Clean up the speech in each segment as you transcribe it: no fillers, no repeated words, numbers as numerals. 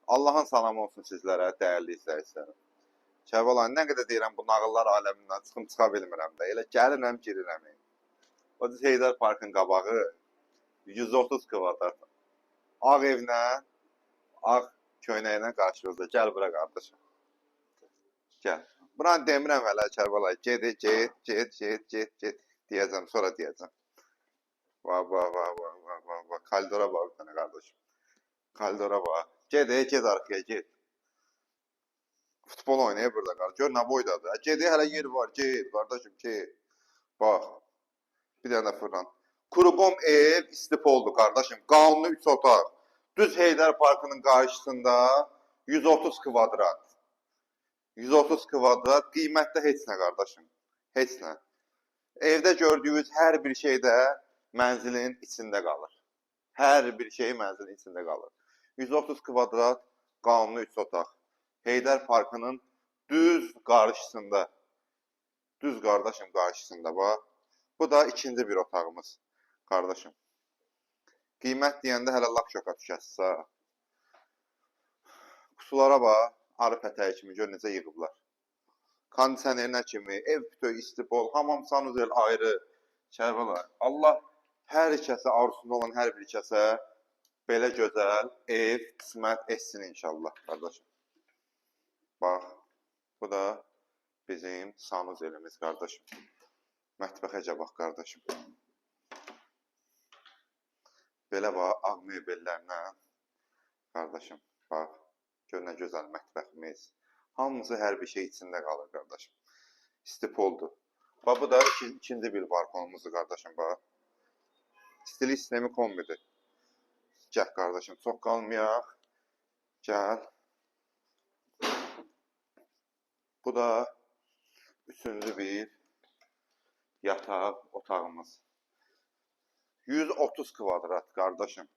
Allahın salamı olsun sizlərə, dəyərli izləyicilərim. Kərbəlayı, nə qədər deyirəm, bu nağıllar aləmindən çıxa bilmirəm də. Elə gəlirəm, girirəm. O da Heydər Parkın qabağı 130 kvadrat. Ağ evlə, ağ köynəklə qarşımızda. Gəl bura qardaşım. Gəl. Buranı demirəm hələ Kərbəlayı. Get deyəcəm, sonra deyəcəm. Va. Koridora bax bir dənə qardaşım. Koridora bax. Get arkaya, get. Futbol oynayır burada qardaş. Gör nə boydadır. Get hələ yer var, get qardaşım, get. Bax. Bir dənə fırlan. Kuruqom ev istif oldu qardaşım. Qanuni 3 otaq. Düz Heydər Parkının qarşısında 130 kvadrat. 130 kvadrat. Qiymətdə heç nə qardaşım. Heç nə. Evdə gördüyünüz hər bir şey də mənzilin içində qalır. Hər bir şey mənzilin içində qalır. 130 kvadrat qanuni 3 otaq. Heydər Parkının düz qarşısında. Düz qardaşım qarşısında bax. Bu da ikinci bir otağımız qardaşım. Qiymət deyəndə hələ lak şoka düşəsizsə. Qusulara bax, arı pətəyi kimi gör necə yığıblar. Kondisionerinə kimi, ev bütöv istibol, hamam sanuzel ayrı. Kərbəlayı. Allah hər kəsə, arzusunda olan hər bir kəsə belə gözəl ev qismət etsin inşallah qardaşım. Bax, bu da bizim sanuzelimiz qardaşım. Mətbəxəcə bax qardaşım. Belə bax, ağ mebellərlə qardaşım. Bax, gör nə gözəl mətbəximiz. Hamısı hər bir şey içində qalır qardaşım. İstipoldur. Bax, bu da ikinci bir balkonumuzdur qardaşım. Bax. İstilik sistemi kombidir. Gəl qardaşım, çox qalmayaq. Gəl. Bu da üçüncü bir yataq otağımız. 130 kvadrat qardaşım.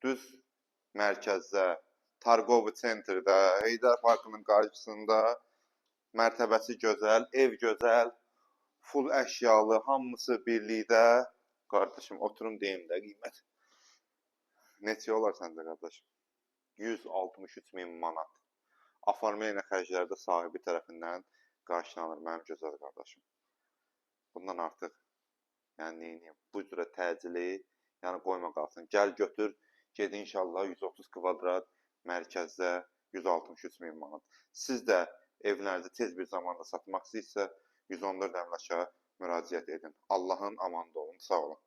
Düz mərkəzdə, Targovi sentrdə, Heydər Parkının qarşısında mərtəbəsi gözəl, ev gözəl, full əşyalı, hamısı birlikdə. Qardaşım, oturum deyim də qiymət. Neçə olar səndə qardaşım? 163 min manat. Afarmiyyə xərclərdə sahibi tərəfindən qarşılanır mənim gözəl qardaşım. Bundan artıq, yəni neyiniyim, bu cürə təcili, yəni qoyma qalsın. Gəl götür, ged inşallah 130 kvadrat mərkəzdə 163 min manat. Siz də evlərinizi tez bir zamanda satmaq istəyirsə 114 əmlaka müraciət edin. Allahın amanında olun, sağ olun.